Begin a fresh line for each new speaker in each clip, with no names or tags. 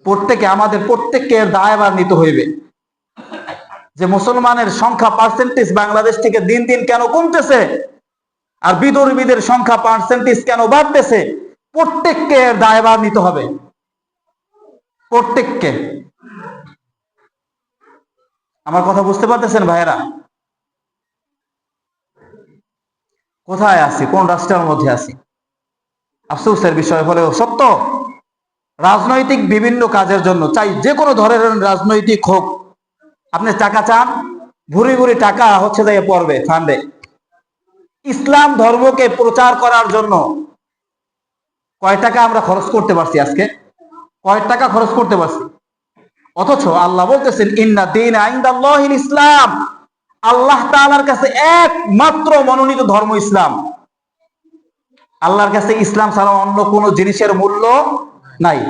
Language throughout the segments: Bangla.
আমাদের প্রত্যেককে দায়ভার নিতে হইবে যে মুসলমানের সংখ্যা পার্সেন্টেজ বাংলাদেশ থেকে দিন দিন কেন কমতেছে আর বিধর্মীদের সংখ্যা পার্সেন্টেজ কেন বাড়তেছে। প্রত্যেককে দায়ভার নিতে হবে, প্রত্যেককে। আমার কথা বুঝতে পারতেছেন ভাইয়েরা? কোথায় আছি, কোন রাষ্ট্রের মধ্যে আছি? আফসোসের বিষয় হলেও সত্য। রাজনৈতিক বিভিন্ন কাজের জন্য, চাই যে কোনো ধরনের রাজনৈতিক হোক, আপনি টাকা চান, ভুরি ভুরি টাকা হচ্ছে যে পড়বে ফান্ডে। ইসলাম ধর্মকে প্রচার করার জন্য কয় টাকা আমরা খরচ করতে পারছি আজকে? কয় টাকা খরচ করতে পারছি? অথচ আল্লাহ বলতেছেন ইন্না দীন ইনদাল্লাহিল ইসলাম, আল্লাহ তাআলার কাছে একমাত্র মনোনীত ধর্ম ইসলাম। আল্লাহর কাছে ইসলাম ছাড়া অন্য কোনো জিনিসের মূল্য নাই।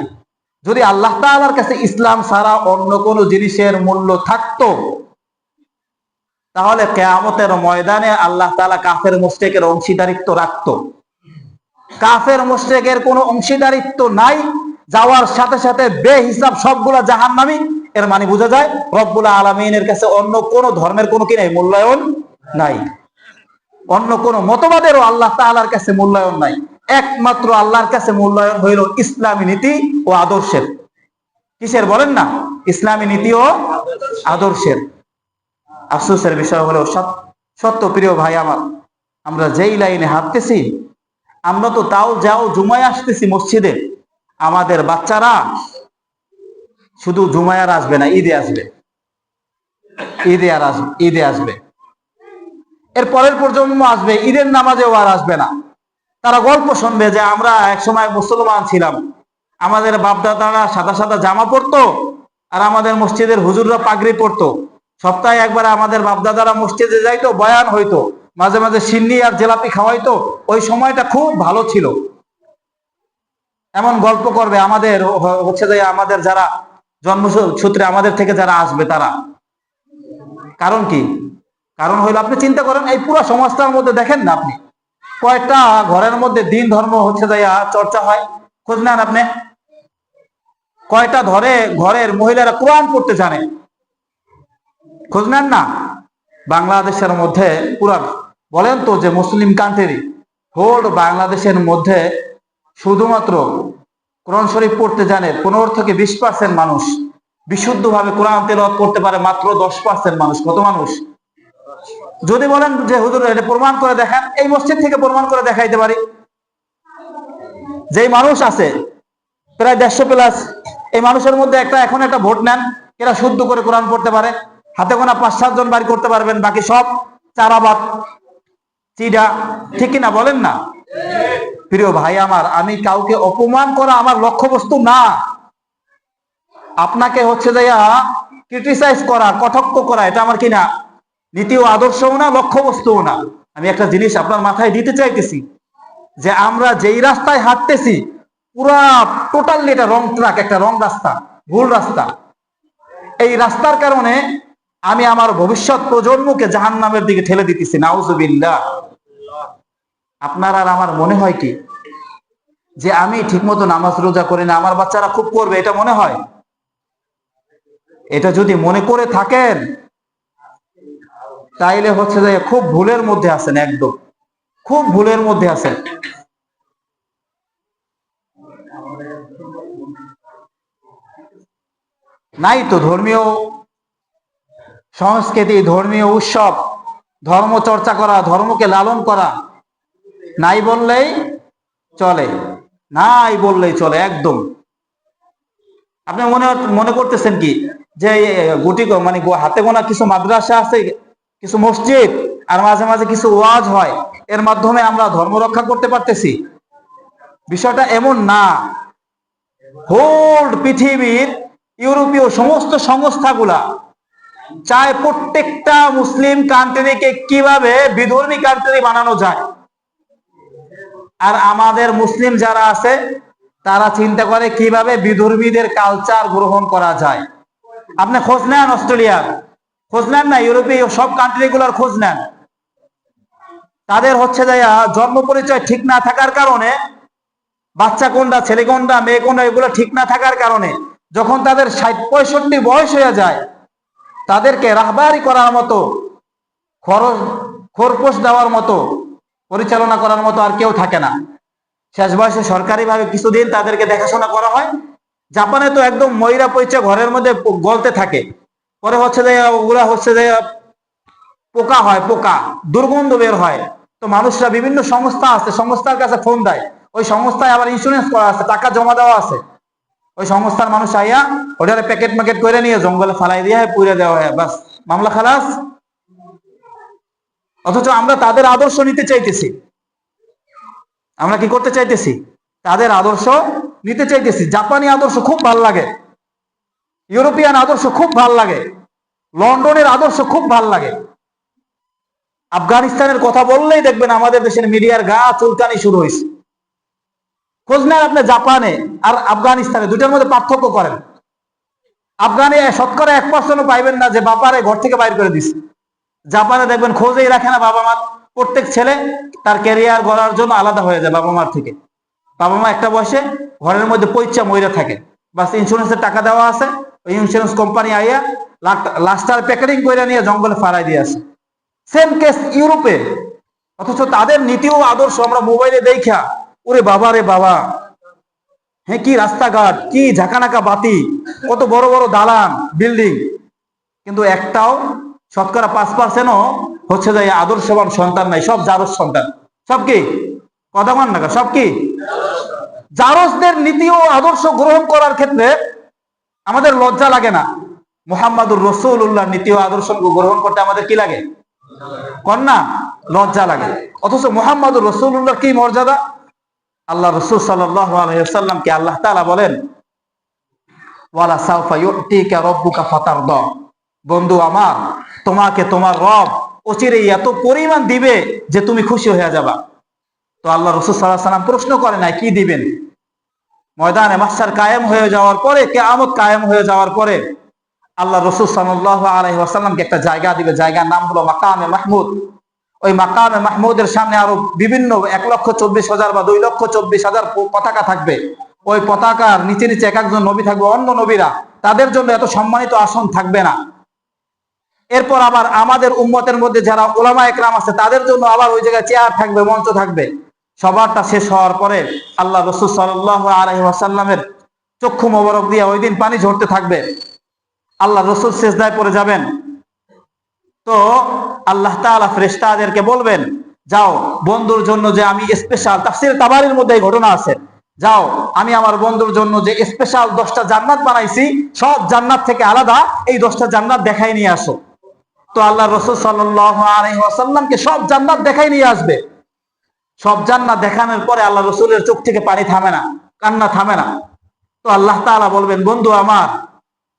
যদি আল্লাহ তাআলার কাছে ইসলাম ছাড়া অন্য কোনো জিনিসের মূল্য থাকতো, তাহলে কিয়ামতের ময়দানে আল্লাহ তাআলা কাফের মুশরিকের অংশীদারিত্ব রাখতো। কাফের মুশরিকের কোনো অংশীদারিত্ব নাই, যাওয়ার সাথে সাথে বেহিসাব সবগুলা জাহান্নামী। এর মানে বোঝা যায় রব্বুল আলামিনের কাছে অন্য কোন ধর্মের কোনো কি নাই, মূল্যায়ন নাই। অন্য কোন মতবাদেরও আল্লাহ তাআলার কাছে মূল্যায়ন নাই। একমাত্র আল্লাহর কাছে মূল্যায়ন হইল ইসলামী নীতি ও আদর্শের। কিসের বলেন না? ইসলামী নীতি ও আদর্শের। আফসোসের বিষয় হলেও সত্য প্রিয় ভাই আমার, আমরা যেই লাইনে হাঁটতেছি, আমরা তো তাও যাও জুমায় আসতেছি মসজিদে, আমাদের বাচ্চারা শুধু জুমায় আর আসবে না, ঈদে আসবে, ঈদে আসবে। এর পরের প্রজন্ম আসবে, ঈদের নামাজেও আর আসবে না। তারা গল্প শুনবে যে আমরা এক সময় মুসলমান ছিলাম, আমাদের বাপদাদারা সাদা সাদা জামা পরতো আর আমাদের মসজিদের হুজুররা পাগড়ি পরতো। সপ্তাহে একবার আমাদের বাপদাদারা মসজিদে যাইতো, বয়ান হইতো, মাঝে মাঝে সিন্নি আর জেলাপি খাওয়াইতো। ওই সময়টা খুব ভালো ছিল। এমন গল্প করবে আমাদের হচ্ছে যে আমাদের যারা জন্মসূত্রে আমাদের থেকে যারা আসবে তারা। কারণ কি? কারণ হইলো, আপনি চিন্তা করেন এই পুরো সমাজটার মধ্যে দেখেন না আপনি, কয়েকটা ঘরের মধ্যে দিন ধর্ম হচ্ছে যে চর্চা হয়, খোঁজ নেন আপনি। কয়টা ঘরের মহিলারা কোরআন পড়তে জানে, খোঁজ নেন না। বাংলাদেশের মধ্যে পুরা বলেন তো যে মুসলিম কান্ট্রি হোল বাংলাদেশের মধ্যে শুধুমাত্র কোরআন শরীফ পড়তে জানে 15 থেকে 20% মানুষ। বিশুদ্ধভাবে কোরআন তেলাওয়াত করতে পারে মাত্র 10% মানুষ। কত মানুষ? যদি বলেন যে হুজুর এটা প্রমাণ করে দেখান, এই মসজিদ থেকে প্রমাণ করে দেখাইতে পারি। যেই মানুষ আছে প্রায় 150+, এই মানুষের মধ্যে এখন একটা ভোট নেন, এরা শুদ্ধ করে কোরআন পড়তে পারে। হাতে গোনা 5-7 জন বাড়ি করতে পারবেন, বাকি সব চারাবাদ চিডা। ঠিক কিনা বলেন না? প্রিয় ভাই আমার, আমি কাউকে অপমান করা আমার লক্ষ্যবস্তু না। আপনাকে হচ্ছে যে ক্রিটিসাইজ করা, কটাক্ষ করা, এটা আমার কিনা নীতি ও আদর্শও না, লক্ষ্যবস্তুও না। আমি একটা জিনিস আপনার মাথায় দিতে চাইতেছি যে আমরা যেই রাস্তায় হাঁটতেছি পুরা টোটালি এটা রং ট্রাক, একটা রং রাস্তা, ভুল রাস্তা। এই রাস্তার কারণে আমি আমার ভবিষ্যৎ প্রজন্মকে জাহান্নামের দিকে ঠেলে দিতেছি, নাউজুবিল্লাহ। আপনার আর আমার মনে হয় কি যে আমি ঠিকমতো নামাজ রোজা করি না, আমার বাচ্চারা খুব করবে, এটা মনে হয়? এটা যদি মনে করে থাকেন তাইলে হচ্ছে যে খুব ভুলের মধ্যে আছেন, একদম খুব ভুলের মধ্যে আছেন। নাই তো ধর্মীয় সংস্কৃতি, ধর্মীয় উৎসব, ধর্ম চর্চা করা, ধর্মকে লালন করা নাই বললেই চলে, নাই বললেই চলে একদম। আপনি মনে করতেছেন কি যে গুটি মানে হাতে গোনা কিছু মাদ্রাসা আছে, কিছু মসজিদ আর মাঝে মাঝে কিছু ওয়াজ হয়, এর মাধ্যমে আমরা ধর্ম রক্ষা করতে পারতেছি? বিষয়টা এমন না। হোল পৃথিবীর ইউরোপীয় সমস্ত সংস্থাগুলা চায় প্রত্যেকটা মুসলিম কান্ট্রিকে কিভাবে বিধর্মী কান্ট্রি বানানো যায়। আর আমাদের মুসলিম যারা আছে তারা চিন্তা করে কিভাবে বিধর্মীদের কালচার গ্রহণ করা যায়। আপনি খোঁজ নেন অস্ট্রেলিয়ার, খোঁজ নেন না, ইউরোপীয় সব কান্ট্রি গুলার খোঁজ নেন। তাদের হচ্ছে যে জন্ম পরিচয় ঠিক না থাকার কারণে, বাচ্চা কোনটা, ছেলে কোনটা, মেয়ে কোনটা, এগুলো ঠিক না থাকার কারণে যখন তাদের 60-65 বয়স হয়ে যায়, তাদেরকে রাহবারি করার মতো, খোরপোশ দেওয়ার মতো, পরিচালনা করার মতো আর কেউ থাকে না। শেষ বয়সে সরকারিভাবে কিছুদিন তাদেরকে দেখাশোনা করা হয়। জাপানে তো একদম ময়রা পয়চা ঘরের মধ্যে গলতে থাকে, পরে হচ্ছে যে ওগুলা হচ্ছে যে পোকা হয়, পোকা দুর্গন্ধ বের হয়। তো মানুষরা বিভিন্ন সংস্থা আছে, সংস্থার কাছে ফোন দেয়, ওই সংস্থায় আবার ইন্স্যুরেন্স করা আছে, টাকা জমা দেওয়া আছে, ওই সংস্থার মানুষ আইয়া ওটারে প্যাকেট ম্যাকেট করে নিয়ে জঙ্গলে ফালাই দিয়ে পুড়ে দেওয়া হয়, বাস মামলা খালাস। অথচ আমরা তাদের আদর্শ নিতে চাইতেছি, আমরা কি করতে চাইতেছি? তাদের আদর্শ নিতে চাইতেছি। জাপানি আদর্শ খুব ভাল লাগে, ইউরোপিয়ান আদর্শ খুব ভাল লাগে, লন্ডনের আদর্শ খুব ভাল লাগে। আফগানিস্তানের কথা বললেই দেখবেন আমাদের দেশের মিডিয়ার গা চুলকানি শুরু হয়েছে। খোঁজ নেন আপনি জাপানে আর আফগানিস্তানে, দুটার মধ্যে পার্থক্য করেন। আফগানে শতকরা 1% পাইবেন না যে বাপারে ঘর থেকে বাইর করে দিচ্ছে। জাপানে দেখবেন খোঁজেই রাখে না বাবা মা। প্রত্যেক ছেলে তার ক্যারিয়ার গড়ার জন্য আলাদা হয়ে যায় বাবা মার থেকে। বাবা মা একটা বয়সে ঘরের মধ্যে পয়চা মইরা থাকে, বাস ইন্স্যুরেন্সের টাকা দেওয়া আছে, ওই ইন্স্যুরেন্স কোম্পানি আইয়া লাস্টার প্যাকেটিং করে নিয়ে জঙ্গলে ফারাই দিয়ে আসে। সেম কেস ইউরোপে। অথচ তাদের নীতি ও আদর্শ আমরা মোবাইলে দেখা, ওরে বাবা রে বাবা, হ্যাঁ কি রাস্তাঘাট, কি ঝাঁকানাকা বাতি, কত বড় বড় দালান বিল্ডিং, কিন্তু একটাও শতকরা 5%ও হচ্ছে যে আদর্শবান সন্তান নাই, সব জারজ সন্তান। সব কি কথা মান না, সব কি জারজদের নীতি ও আদর্শ গ্রহণ করার ক্ষেত্রে আমাদের লজ্জা লাগে না। মুহাম্মাদুর রাসূলুল্লাহ নীতি ও আদর্শ গ্রহণ করতে আমাদের কি লাগে? কন্যা লজ্জা লাগে। অথচ মুহাম্মাদুর রাসূলুল্লাহ কি মর্যাদা! আল্লাহ রাসূল সাল্লাল্লাহু আলাইহি ওয়াসাল্লামকে আল্লাহ তাআলা বলেন, ওয়ালা সাউফা ইউতিকা রাব্বুকা ফাতারদা, বন্ধু আমার, তোমাকে তোমার রব অচিরেই এত পরিমাণ দিবে যে তুমি খুশি হয়ে যাবা। তো আল্লাহ রাসূল সাল্লাল্লাহু আলাইহি ওয়াসাল্লাম প্রশ্ন করে নাই কি দিবেন। ময়দানে মাহশার কায়েম হয়ে যাওয়ার পরে, কিয়ামত কায়েম হয়ে যাওয়ার পরে আল্লাহ রাসূল সাল্লাল্লাহু আলাইহি ওয়াসাল্লামকে একটা জায়গা দিবে, জায়গার নাম হলো মাকামে মাহমুদ। ওই মাকামে মাহমুদের সামনে আরো বিভিন্ন 1,24,000 বা 2,24,000 পতাকা থাকবে। ওই পতাকার নিচে নিচে এক একজন নবী থাকবে, অন্য নবীরা, তাদের জন্য এত সম্মানিত আসন থাকবে না। এরপর আবার আমাদের উম্মতের মধ্যে যারা উলামা একরাম আছে তাদের জন্য আবার ওই জায়গায় চেয়ার থাকবে, মঞ্চ থাকবে। সবারটা শেষ হওয়ার পরে আল্লাহ রাসূল সাল্লাল্লাহু আলাইহি ওয়াসাল্লামের চক্ষু মোবারক দিয়ে ওই দিন পানি ঝরতে থাকবে। আল্লাহ রাসূল সিজদায় পড়ে যাবেন। তো আল্লাহ তাআলা ফেরেশতাদেরকে বলবেন, যাও বন্ধুর জন্য যে আমি স্পেশাল, তাফসীর তাবারির মধ্যে এই ঘটনা আছে, যাও আমি আমার বন্ধুর জন্য যে স্পেশাল 10টা জান্নাত বানাইছি, সব জান্নাত থেকে আলাদা এই 10টা জান্নাত দেখাই নিয়ে আসো। তো আল্লাহ রাসূল সাল্লাল্লাহু আলাইহি ওয়াসাল্লামকে সব জান্নাত দেখাই নিয়ে আসবে। সব জান্নাত দেখানোর পরে আল্লাহ রাসূলের চোখ থেকে পানি থামে না, কান্না থামে না। তো আল্লাহ তাআলা বলবেন, বন্ধু আমার,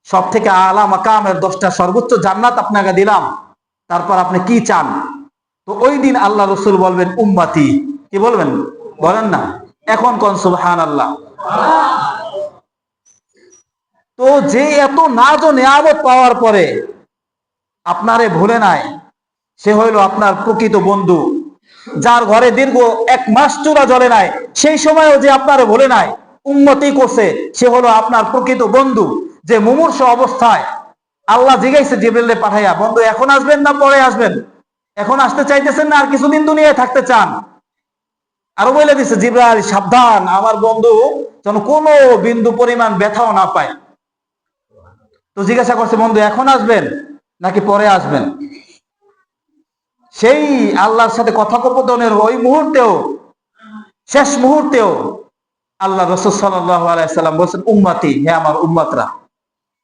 সব থেকে আলা মাকামের 10টা সর্বোচ্চ জান্নাত আপনাকে দিলাম, তারপর আপনি কি চান? তো ওই দিন আল্লাহ রাসূল বলবেন, উম্মতি। কি বলবেন? বলেন না, এখন কোন সুবহানাল্লাহ। তো যে এত নাজ ও নিয়ামত পাওয়ার পরে আপনারে ভুলে নাই, সে হইল আপনার প্রকৃত বন্ধু। যার ঘরে দীর্ঘ 1 মাস চূড়া জ্বলে নাই, সেই সময়ও যে আপনারে ভুলে নাই, উম্মতি করছে, সে হলো আপনার প্রকৃত বন্ধু। যে মুমূর্ষ অবস্থায় আল্লাহ জিজ্ঞাসা জিবরিলে পাঠাইয়া, বন্ধু এখন আসবেন না পরে আসবেন? এখন আসতে চাইতেছেন না আর কিছুদিন দুনিয়ায় থাকতে চান? আরো বলে দিচ্ছে, জিবরাইল সাবধান, আমার বন্ধু যেন কোনো বিন্দু পরিমাণ ব্যথাও না পায়। তো জিজ্ঞাসা করছে, বন্ধু এখন আসবেন নাকি পরে আসবেন? সেই আল্লাহর সাথে কথোপকথনের ওই মুহূর্তেও, শেষ মুহূর্তেও আল্লাহ রাসূল সাল্লাল্লাহু আলাইহি ওয়াসাল্লাম বলেন, উম্মতি, হে আমার উম্মতরা,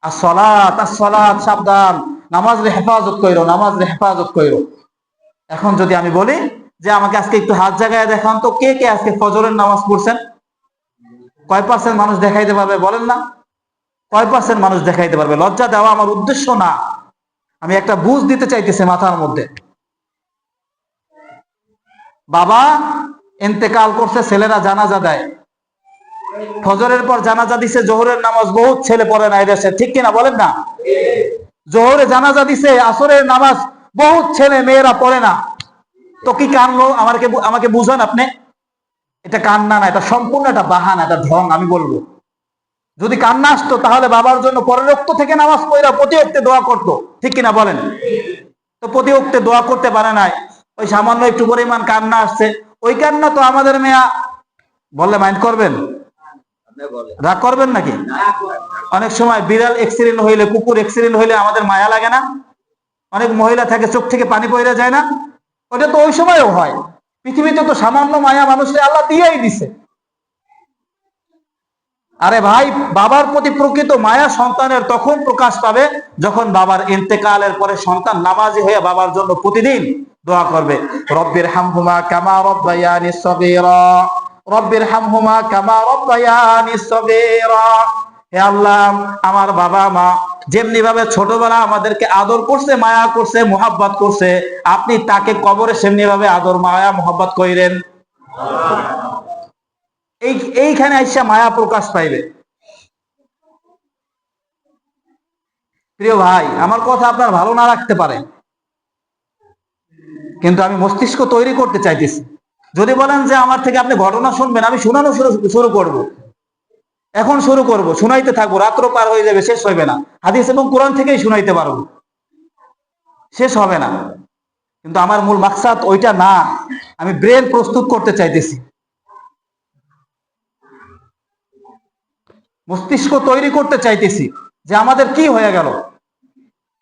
as-সালাত as-সালাত, সাবধান, নামাজের হেফাজত কইরো, নামাজের হেফাজত কইরো। এখন যদি আমি বলি যে আমাকে আজকে একটু হাত জাগায় দেখান তো, কে কে আজকে ফজরের নামাজ পড়ছেন? কয় পার্সেন্ট মানুষ দেখাইতে পারবে বলেন না? কয় পার্সেন্ট মানুষ দেখাইতে পারবে? লজ্জা দেওয়া আমার উদ্দেশ্য না, আমি একটা বুঝ দিতে চাইতেছি মাথার মধ্যে। বাবা ইন্তেকাল করছে, ছেলেরা জানাজা দেয়, ফজরের পর জানাজা দিছে, জোহরের নামাজ বহুত ছেলে পড়ে না এদেশে, ঠিক কিনা বলেন না? জোহরে জানাজা দিছে, আসরের নামাজ বহুত ছেলে মেয়েরা পড়ে না। তো কি কানলো? আমাকে বুঝান আপনি। এটা কান্না না, এটা সম্পূর্ণ একটা বাহানা, এটা ঢং। আমি বলবো যদি কান্না আসতো তাহলে বাবার জন্য পরের ওয়াক্ত থেকে নামাজ পড়া প্রতি ওয়াক্তে দোয়া করতো, ঠিক কিনা বলেন? তো প্রতি ওয়াক্তে দোয়া করতে পারে নাই, ওই সামান্য একটু পরিমাণ কান্না আসছে, ওই কান্না তো আমাদের মেয়া বললে মাইন্ড করবেন? রাগ করবেন নাকি? অনেক সময় বিড়াল অ্যাক্সিডেন্ট হইলে, কুকুর অ্যাক্সিডেন্ট হইলে আমাদের মায়া লাগে না? অনেক মহিলা থাকে চোখ থেকে পানি পড়ে যায় না? ওটা তো ওই সময়ও হয়। পৃথিবীতে তো সামান্য মায়া মানুষের আল্লাহ দিয়েই দিছে। আরে ভাই, বাবার প্রতি প্রকৃত মায়া সন্তানের তখন প্রকাশ পাবে যখন বাবার ইন্তেকালের পরে সন্তান নামাজি হয়ে বাবার জন্য প্রতিদিন দোয়া করবে, রব্বির হামহুমা কামা রব্বায়ানি সগীরা, রব্বির হামহুমা কামা রব্বায়ানি সগীরা। হে আল্লাহ, আমার বাবা মা যেমনি ভাবে ছোটবেলা আমাদেরকে আদর করছে, মায়া করছে, মোহাব্বত করছে, আপনি তাকে কবরে সেমনি ভাবে আদর, মায়া, মোহাব্বত কইরেন। এইখানে আইসা মায়া প্রকাশ পাইবে। প্রিয় ভাই, আমার কথা আপনার ভালো না লাগতে পারে, কিন্তু আমি মস্তিষ্ক তৈরি করতে চাইতেছি। যদি বলেন যে আমার থেকে আপনি ঘটনা শুনবেন, আমি শোনানো শুরু করব, এখন শুরু করব, শুনাইতে থাকবো, রাত্র পার হয়ে যাবে, শেষ হইবে না। হাদিস এবং কোরআন থেকেই শুনাইতে পারবো, শেষ হবে না। কিন্তু আমার মূল মাকসাদ ওইটা না, আমি ব্রেন প্রস্তুত করতে চাইতেছি, মস্তিষ্ক তৈরি করতে চাইতেছি যে আমাদের কি হয়ে গেল,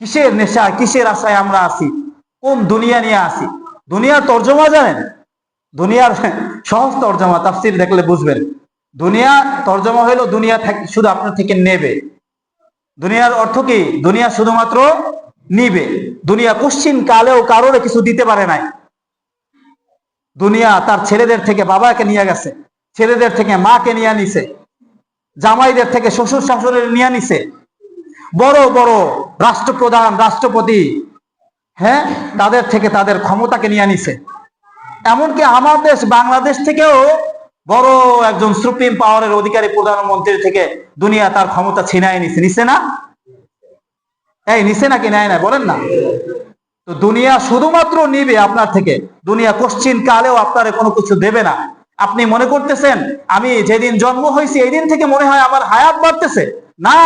কিসের নেশা, কিসের আশায় আমরা আছি, কোন দুনিয়া নিয়ে আসি। দুনিয়ার তর্জমা জানেন? দুনিয়ার সহজ তর্জমা, তাফসীর দেখলে বুঝবেন। দুনিয়া তর্জমা হইলো দুনিয়া শুধু আপনার থেকে নেবে। দুনিয়ার অর্থ কি? দুনিয়া শুধুমাত্র নিবে। দুনিয়া কোশ্চিন কালেও কারোর কিছু দিতে পারে নাই। দুনিয়া তার ছেলেদের থেকে বাবাকে নিয়ে গেছে, ছেলেদের থেকে মাকে নিয়ে নিছে, জামাইদের থেকে শ্বশুর শাশুড়ি নিয়ে নিছে, বড় বড় রাষ্ট্রপ্রধান, রাষ্ট্রপতি, হ্যাঁ, তাদের থেকে তাদের ক্ষমতাকে নিয়ে নিছে। এমনকি আমার দেশ বাংলাদেশ থেকেও বড় একজন সুপ্রিম পাওয়ারের অধিকারী প্রধানমন্ত্রী থেকে দুনিয়া তার ক্ষমতা ছিনাই নিছে। নিছে না? এই নিছে নাকি নেয় না বলেন না? তো দুনিয়া শুধুমাত্র নিবে আপনার থেকে, দুনিয়া কোশ্চিন কালেও আপনার কোনো কিছু দেবে না। আপনি মনে করতেছেন আমি যেদিন জন্ম হয়েছি এই দিন থেকে মনে হয় আমার হায়াত বাড়তেছে, না,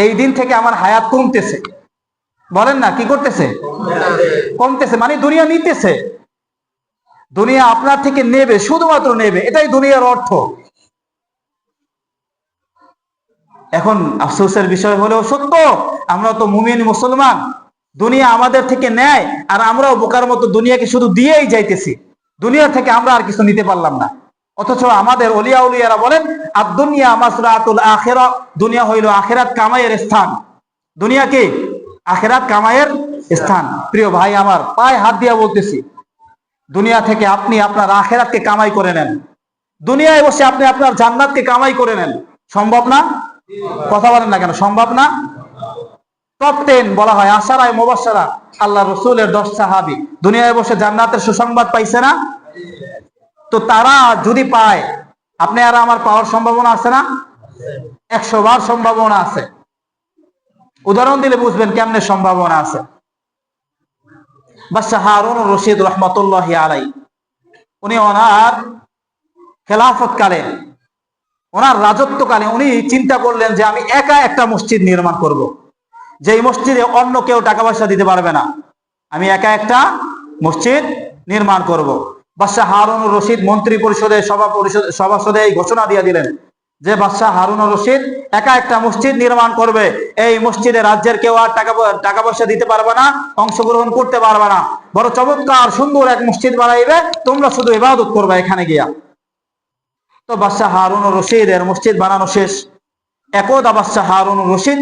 এই দিন থেকে আমার হায়াত কমতেছে। বলেন না, কি করতেছে? কমতেছে, মানে দুনিয়া নিতেছে। দুনিয়া আপনার থেকে নেবে, শুধুমাত্র নেবে, এটাই দুনিয়ার অর্থ। এখন আফসোসের বিষয় হলেও সত্য, আমরা তো মুমিন মুসলমান, দুনিয়া আমাদের থেকে নেয় আর আমরাও বোকার মতো দুনিয়াকে শুধু দিয়েই যাইতেছি। দুনিয়া থেকে আমরা আর কিছু নিতে পারলাম না। অথচ আমাদের ওলিয়া উলিয়ারা বলেন আদ-দুনিয়া মাসরাতুল আখিরা, দুনিয়া হইল আখিরাত কামাইয়ের স্থান। দুনিয়া কি? আখিরাত কামাইয়ের স্থান। প্রিয় ভাই আমার, পায়ে হাত দিয়া বলতেছি, দুনিয়া থেকে আপনি আপনার আখিরাতকে কামাই করে নেন, দুনিয়ায় বসে আপনি আপনার জান্নাতকে কামাই করে নেন। সম্ভব না? কথা বলেন না কেন? সম্ভব না? টপ 10 বলা হয় আশারায়ে মুবাশশারা, আল্লাহ রাসূলের 10 সাহাবী দুনিয়ায় বসে জান্নাতের সুসংবাদ পাইছে না? তো তারা যদি পায়, আপনি আর আমার পাওয়ার সম্ভাবনা আছে না? 100 বার সম্ভাবনা আছে। উদাহরণ দিলে বুঝবেন কেমনে সম্ভাবনা আছে। বাদশাহ হারুনুর রশিদ রহমাতুল্লাহি আলাইহি, উনি ওনার খেলাফতকালে, ওনার রাজত্বকালে উনি চিন্তা করলেন যে আমি একা একটা মসজিদ নির্মাণ করব, যে মসজিদে অন্য কেউ টাকা পয়সা দিতে পারবে না, আমি একা একটা মসজিদ নির্মাণ করব। বাদশাহ হারুনুর রশিদ মন্ত্রী পরিষদের সভাসদে এই ঘোষণা দিয়ে দিলেন যে বাদশাহ হারুনুর রশিদ একা একটা মসজিদ নির্মাণ করবে। এই মসজিদে রাজ্যের কেউ আর টাকা পয়সা দিতে পারবে না, অংশগ্রহণ করতে পারবে না, বড় চমৎকার সুন্দর এক মসজিদ বানাইবে, তোমরা শুধু ইবাদত করবে এখানে গিয়া। তো বাদশাহ হারুনুর রশিদের মসজিদ বানানো শেষ। একদা বাদশাহ হারুনুর রশিদ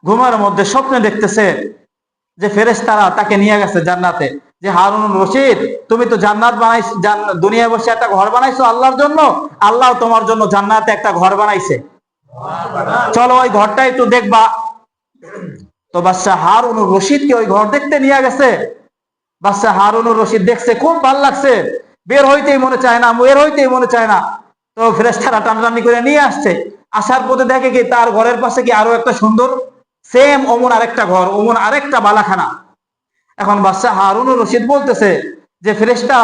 ঘুমের মধ্যে স্বপ্নে দেখতেছে যে ফেরেশতারা তাকে নিয়ে গেছে জান্নাতে, যে হারুনুর রশিদ, তুমি তো জান্নাত বানাইছো, দুনিয়ায় বসে একটা ঘর বানাইছো আল্লাহর জন্য, আল্লাহ তোমার জন্য জান্নাতে একটা ঘর বানাইছে, চলো ওই ঘরটা একটু দেখবা। তো বাদশাহ হারুনুর রশিদকে ওই ঘর দেখতে নিয়ে গেছে। বাদশাহ হারুনুর রশিদ দেখছে, খুব ভালো লাগছে, বের হইতেই মনে চায় না, বের হইতেই মনে চায় না। তো ফেরেশতারা টানাটানি করে নিয়ে আসছে। আসার পথে দেখে কি তার ঘরের পাশে কি আরো একটা সুন্দর সেম অমন আরেকটা ঘর, অমন আরেকটা বালাখানা। এখন বাদশাহ হারুনুর রশিদ বলতেছে যে ফেরেশতা,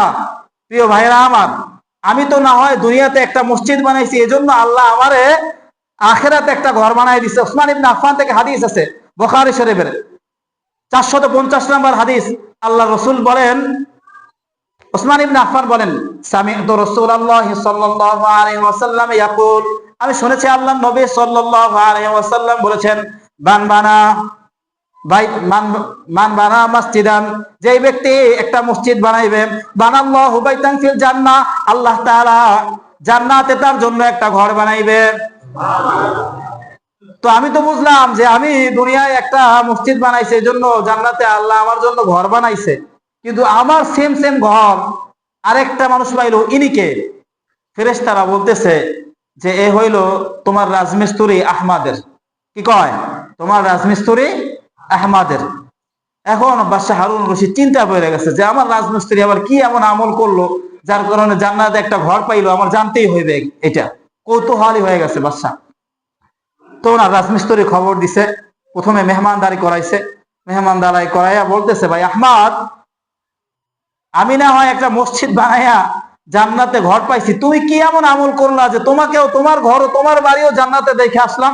প্রিয় ভাইরা আমার, আমি তো না হয় দুনিয়াতে একটা মসজিদ বানাইছি, এজন্য আল্লাহ আমারে আখেরাতে একটা ঘর বানাই দিছে। ওসমান ইবনে আফফান থেকে হাদিস আছে বুখারী শরীফের 450 নম্বর হাদিস। আল্লাহ রসুল বলেন, ওসমান ইবনে আফফান বলেন, সামি'তু রাসূলুল্লাহ সাল্লাল্লাহু আলাইহি ওয়াসাল্লাম ইয়াকুল, আমি শুনেছি আল্লাহর নবী সাল্লাল্লাহু আলাইহি ওয়াসাল্লাম বলেছেন, মান বানা মসজিদান, যে ব্যক্তি একটা মসজিদ বানাইবে, বানাল্লাহু বাইতান ফিল জান্নাহ, আল্লাহ তাআলা জান্নাতে তার জন্য একটা ঘর বানাইবে। তো আমি তো বুঝলাম যে আমি দুনিয়ায় একটা মসজিদ বানাইছে, এজন্য জান্নাতে আল্লাহ আমার জন্য ঘর বানাইছে। কিন্তু আমার সেম সেম ঘর আরেকটা মানুষ পাইলো, ইনিকে? ফেরেশতারা বলতেছে যে এ হইল তোমার রাজমিস্ত্রি আহমাদের। কি কয়? তোমার রাজমিস্ত্রি আহমাদের। এখন বাদশাহ হারুন রশিদ চিন্তা পড়ে গেছে যে আমার রাজমিস্ত্রি আবার কি এমন আমল করলো যার কারণে জান্নাতে একটা ঘর পাইলো, আমার জানতেই হইবে। এটা কৌতূহলী হয়ে গেছে বাদশাহ। তো ওনার রাজমিস্ত্রি খবর দিছে, প্রথমে মেহমানদারি করাইছে। মেহমানদারি করাইয়া বলতেছে, ভাই আহমাদ, আমি না হয় একটা মসজিদ বানাইয়া জান্নাতে ঘর পাইছি, তুমি কি এমন আমল করলা যে তোমাকেও, তোমার ঘর, তোমার বাড়িও জান্নাতে দেখে আসলাম?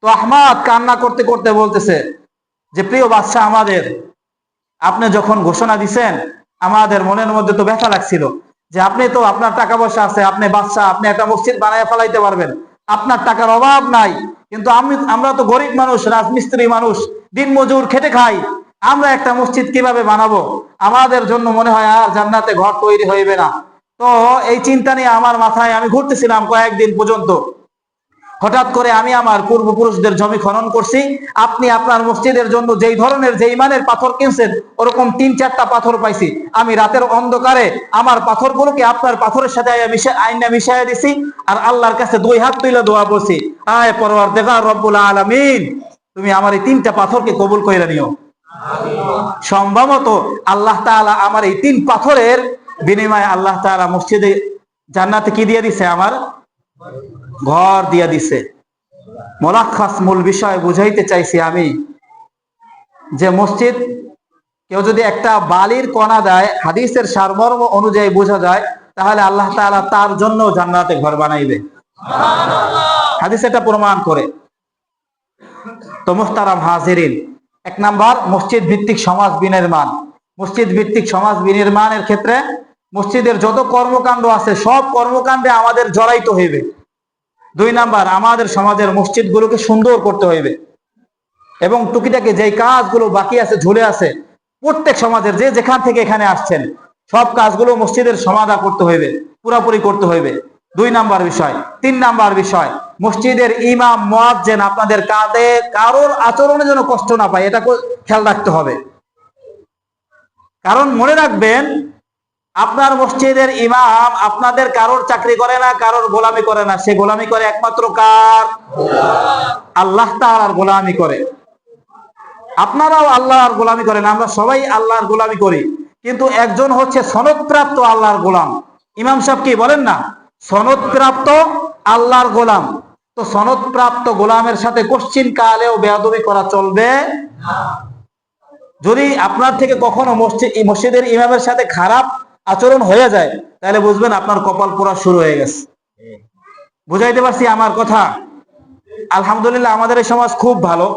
তো আহমাদ কান্না করতে করতে বলতেছে যে প্রিয় বাদশাহ আমাদের, আপনি যখন ঘোষণা দিছেন আমাদের মনের মধ্যে তো ব্যথা লাগছিল যে আপনি তো, আপনার টাকা পয়সা আছে, আপনি বাদশাহ, আপনি একটা মসজিদ বানাইয়া ফেলাইতে পারবেন, আপনার টাকার অভাব নাই। কিন্তু আমরা তো গরিব মানুষ, রাজমিস্ত্রি মানুষ, দিন মজুর, খেটে খাই, আমরা একটা মসজিদ কিভাবে বানাবো? আমাদের জন্য মনে হয় আর জান্নাতে ঘর তৈরি হইবে না। তো এই চিন্তা নিয়ে আমার মাথায় আমি ঘুরতেছিলাম কয়েকদিন পর্যন্ত। হঠাৎ করে আমি আমার পূর্বপুরুষদের জমি খনন করছি, আপনি আপনার মসজিদের জন্য যেই ধরনের, যেই মানের পাথর কিনছেন, ওরকম 3-4টা পাথর পাইছি। আমি রাতের অন্ধকারে আমার পাথরগুলোকে আপনার পাথরের সাথে আইনা মিশাইয়া দিছি, আর আল্লাহর কাছে 2 হাত তুলে দোয়া বলছি, আয় পরওয়ারদিগার রব্বুল আলামিন, তুমি আমার এই 3টা পাথরকে কবুল কইরা নিও। সম্ভবত আল্লাহ তাআলা আমার এই 3 পাথরের বিনিময়ে আল্লাহ তাআলা মসজিদে জান্নাতে কি দিয়ে দিছে? আমার ঘর দিয়া দিছে। মোলাক্খাস, মূল বিষয় বুঝাইতে চাইছি আমি যে মসজিদ কেউ যদি একটা বালির কণা দেয়, হাদিসের সারমর্ম অনুযায়ী বোঝা যায়, তাহলে আল্লাহ তাআলা তার জন্য জান্নাতে ঘর বানাইবে। হাদিস এটা প্রমাণ করে। তো মুহতারাম হাজিরিন, 1 নাম্বার মসজিদ ভিত্তিক সমাজ বিনির্মাণ। মসজিদ ভিত্তিক সমাজ বিনির্মাণের ক্ষেত্রে মসজিদের যত কর্মকাণ্ড আছে সব কর্মকাণ্ডে আমাদের জড়াইতে হইবে। 2 নাম্বার, আমাদের সমাজের মসজিদগুলোকে সুন্দর করতে হইবে এবং টুকিটাকি যেই কাজগুলো বাকি আছে, ঝুলে আছে, প্রত্যেক সমাজের যে যেখান থেকে এখানে আসছেন সব কাজগুলো মসজিদের সমাধা করতে হইবে, পুরোপুরি করতে হইবে। 2 নাম্বার বিষয়। 3 নাম্বার বিষয়, মসজিদের ইমাম, মুয়াজ্জিন আপনাদের কারোর আচরণে যেন কষ্ট না পায়, এটা খেয়াল রাখতে হবে। কারণ মনে রাখবেন, আপনার মসজিদের ইমাম আপনাদের কারোর চাকরি করে না, কারোর গোলামি করে না, সে গোলামি করে একমাত্র কার? আল্লাহ তাআলার গোলামি করে। আপনারাও আল্লাহর গোলামি করেন, আমরা সবাই আল্লাহর গোলামি করি, কিন্তু একজন হচ্ছে সনদপ্রাপ্ত আল্লাহর গোলাম। ইমাম সাহেব কি বলেন না? সনদপ্রাপ্ত আল্লাহর গোলাম। তো সনদপ্রাপ্ত গোলামের সাথে কোশ্চিন কালেও বেয়াদবি করা চলবে না। যদি আপনার থেকে কখনো মসজিদের ইমামের সাথে খারাপ আচরণ হয়ে যায়, তাহলে বুঝবেন আপনার কপাল পোড়া শুরু হয়ে গেছে। বুঝাইতে পারছি আমার কথা? আলহামদুলিল্লাহ আমাদের এই সমাজ খুব ভালো,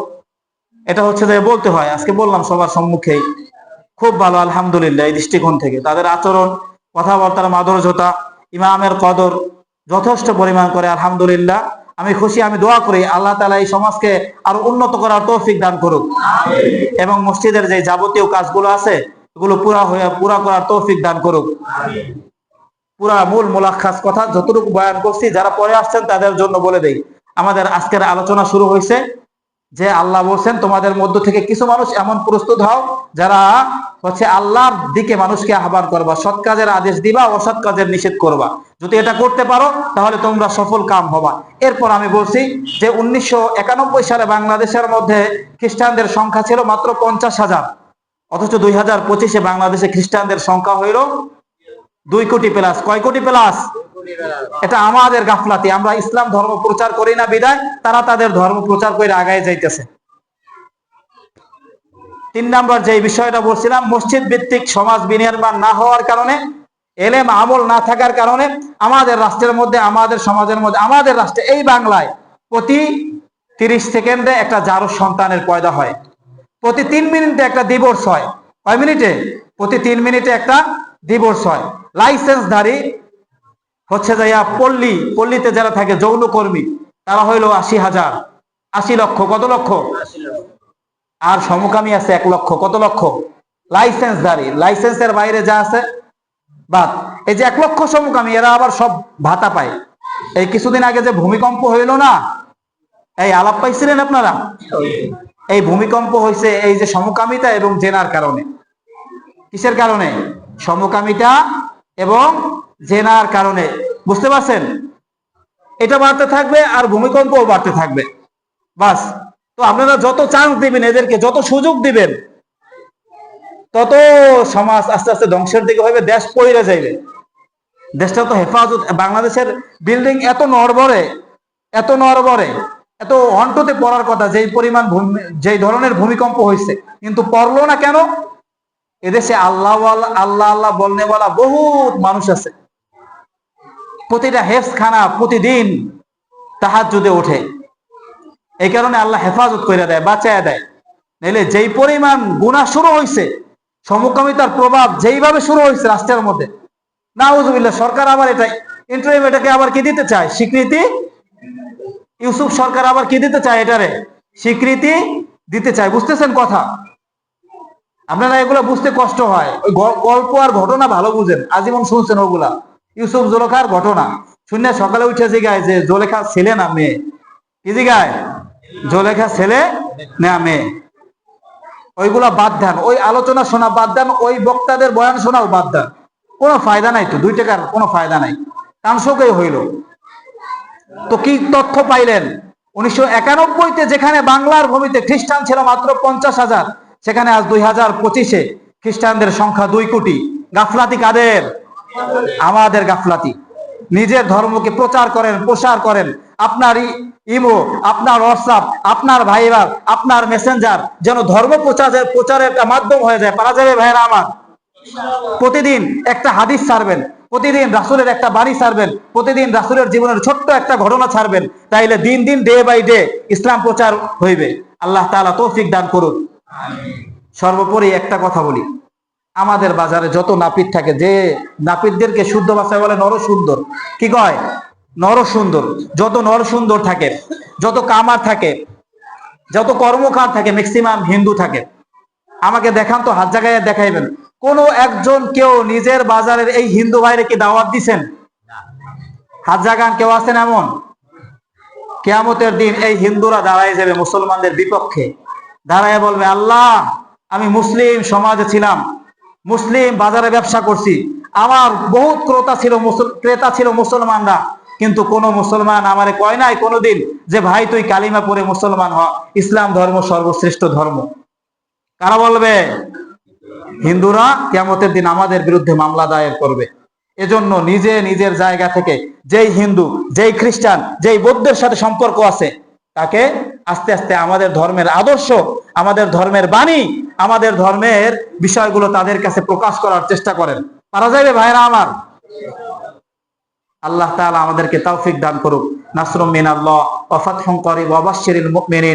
এটা হচ্ছে যে বলতে হয়, আজকে বললাম সবার সম্মুখেই, খুব ভালো আলহামদুলিল্লাহ। এই দৃষ্টিকোণ থেকে তাদের আচরণ, কথাবার্তার মাধুর্যতা, ইমামের কদর যথেষ্ট পরিমাণ করে, আলহামদুলিল্লাহ। আমি খুশি, আমি দোয়া করি আল্লাহ তাআলা এই সমাজকে আরো উন্নত করার তৌফিক দান করুক এবং মসজিদের যে যাবতীয় কাজগুলো আছে এগুলো পুরা করার তৌফিক দান করুক। পুরা মূল মোলাক্খাস কথা যতটুকু বয়ান করছি, যারা পরে আসছেন তাদের জন্য বলে দেই, আমাদের আজকের আলোচনা শুরু হয়েছে যে আল্লাহ বলছেন তোমাদের মধ্য থেকে কিছু মানুষ এমন প্রস্তুত হও যারা হচ্ছে আল্লাহর দিকে মানুষকে আহ্বান করবা, সৎ কাজের আদেশ দিবা, অসৎ কাজের নিষেধ করবা। যদি এটা করতে পারো তাহলে তোমরা সফল কাম হবা। এরপর আমি বলছি যে 1991 সালে বাংলাদেশের মধ্যে খ্রিস্টানদের সংখ্যা ছিল মাত্র 50,000, অথচ 2025-এ বাংলাদেশে খ্রিস্টানদের সংখ্যা হইল 2 কোটি প্লাস। কয় কোটি প্লাস? এটা আমাদের গাফলাতি, আমরা ইসলাম ধর্ম প্রচার করি না বিদায় তারা তাদের ধর্ম প্রচার করে আগায় যাইতেছে। 3 নাম্বার যে বিষয়টা বলছিলাম, মসজিদ ভিত্তিক সমাজ বিনির্মাণ না হওয়ার কারণে এলেম আমল না থাকার কারণে আমাদের রাষ্ট্রের মধ্যে, আমাদের সমাজের মধ্যে, আমাদের রাষ্ট্রে এই বাংলায় প্রতি 30 সেকেন্ডে একটা জারজ সন্তানের পয়দা হয়, প্রতি 3 মিনিটে একটা ডিভোর্স হয়। কয় মিনিটে? প্রতি 3 মিনিটে একটা ডিভোর্স হয়। লাইসেন্সধারী হচ্ছে যাইয়া পল্লীতে যারা থাকে যৌনকর্মী, তারা হইল 80,000, 80 লক্ষ। কত লক্ষ? আর সমকামী আছে 1 লক্ষ। কত লক্ষ? লাইসেন্সধারী। লাইসেন্সের বাইরে যা আছে বাদ। এই যে 1 লক্ষ সমকামী, এরা আবার সব ভাতা পায়। এই কিছুদিন আগে যে ভূমিকম্প হইল না, এই আলাপ পাইছিলেন আপনারা? এই ভূমিকম্প হয়েছে এই যে সমকামিতা এবং জেনার কারণে। কিসের কারণে? সমকামিতা এবং জেনার কারণে। বুঝতে পারছেন? এটা বাড়তে থাকবে আর ভূমিকম্পও বাড়তে থাকবে। বাস। তো আপনারা যত চান্স দিবেন এদেরকে, যত সুযোগ দিবেন, তত সমাজ আস্তে আস্তে ধ্বংসের দিকে হবে, দেশ পড়ে যাইবে। দেশটা তো হেফাজত, বাংলাদেশের বিল্ডিং এত নড়বড়ে, এত নড়বড়ে, এত অন্টতে পড়ার কথা, যেই পরিমাণ যেই ধরনের ভূমিকম্প হয়েছে, কিন্তু পড়লো না কেন? এদেশে আল্লাহ আল্লাহ আল্লাহ বলনেওয়ালা বহুত মানুষ আছে। প্রতিটা হেফজখানা প্রতিদিন তাহাজ্জুদে ওঠে, এই কারণে আল্লাহ হেফাজত করে দেয়, বাঁচায় দেয়। নাইলে যেই পরিমাণ গুনাহ শুরু হয়েছে, সমকামিতার প্রভাব যেইভাবে শুরু হয়েছে রাষ্ট্রের মধ্যে, নাউজুবিল্লাহ, সরকার আবার এটাকে আবার কি দিতে চায়? স্বীকৃতি। ইউসুফ সরকার আবার কি দিতে চায়? এটারে স্বীকৃতি দিতে চায়। বুঝতেছেন কথা? আপনারা এগুলো বুঝতে কষ্ট হয়, ওই গল্প আর ঘটনা ভালো বুঝেন, আজীবন শুনছেন ওগুলা। ইউসুফ জুলেখার ঘটনা শুনে সকালে উঠে জিগায় যে জুলেখা ছেলে না মেয়ে? কি জিগায়? জুলেখা ছেলে না মেয়ে? ওইগুলা বাদ দেন, ওই আলোচনা শোনা বাদ দেন, ওই বক্তাদের বয়ান শোনাও বাদ দেন। কোনো ফায়দা নাই, তো 2 টাকার কোনো ফায়দা নাই, কাংশকেই হইল। তো কি তথ্য পাইলেন? 1991-তে যেখানে বাংলার ভূমিতে খ্রিস্টান ছিল মাত্র 50,000, সেখানে আজ 2025-এ খ্রিস্টানদের সংখ্যা 2 কোটি। গাফলাতি কাদের? আমাদের গাফলাতি। নিজের ধর্মকে প্রচার করেন, প্রসার করেন। আপনার ইমো, আপনার হোয়াটসঅ্যাপ, আপনার ভাইবার, আপনার মেসেঞ্জার যেন ধর্ম প্রচারের একটা মাধ্যম হয়ে যায়। পারা যাবে ভাইরা আমার? প্রতিদিন একটা হাদিস ছাড়বেন, প্রতিদিন রাসূলের একটা বাণী ছাড়বেন, প্রতিদিন রাসূলের জীবনের ছোট্ট একটা ঘটনা ছাড়বেন, তাইলে দিন দিন, ডে বাই ডে ইসলাম প্রচার হইবে। আল্লাহ তাআলা তৌফিক দান করুন। সর্বোপরি একটা কথা বলি, আমাদের বাজারে যত নাপিত থাকে, যে নাপিতদেরকে শুদ্ধ ভাষায় বলে নর সুন্দর। কি কয়? নর সুন্দর। যত নর সুন্দর থাকে, যত কামার থাকে, যত কর্মকার থাকে, ম্যাক্সিমাম হিন্দু থাকে। আমাকে দেখান তো, হাত জায়গায় দেখাইবেন কোন একজন কেউ নিজের বাজারের এই হিন্দু ভাইরে কি দাওয়াত দিছেন? হাত জাগান, কেউ আছেন এমন? কিয়ামতের দিন এই হিন্দুরা দাঁড়ায় যাবে মুসলমানদের বিপক্ষে, দাঁড়ায় বলবে, আল্লাহ, আমি মুসলিম সমাজে ছিলাম, মুসলিম বাজারে ব্যবসা করছি, আমার বহুত ক্রেতা ছিল মুসলমানরা, কিন্তু কোন মুসলমান আমারে কয় নাই কোনোদিন যে ভাই তুই কালিমা পড়ে মুসলমান হ, ইসলাম ধর্ম সর্বশ্রেষ্ঠ ধর্ম। কারা বলবে? হিন্দুরা কিয়ামতের দিন আমাদের বিরুদ্ধে মামলা দায়ের করবে। এজন্য নিজে নিজের জায়গা থেকে যেই হিন্দু, যেই খ্রিস্টান, যেই বৌদ্ধের সাথে সম্পর্ক আছে, তাকে আস্তে আস্তে আমাদের ধর্মের আদর্শ, আমাদের ধর্মের বাণী, আমাদের ধর্মের বিষয়গুলো তাদের কাছে প্রকাশ করার চেষ্টা করেন। পারা যাবে ভাইরা আমার? আল্লাহ তাআলা আমাদেরকে তৌফিক দান করুক। নাসরুম মিনাল্লাহ ওয়া ফাতহুন করিব ওয়া বাশশিরিল মুমিনিন।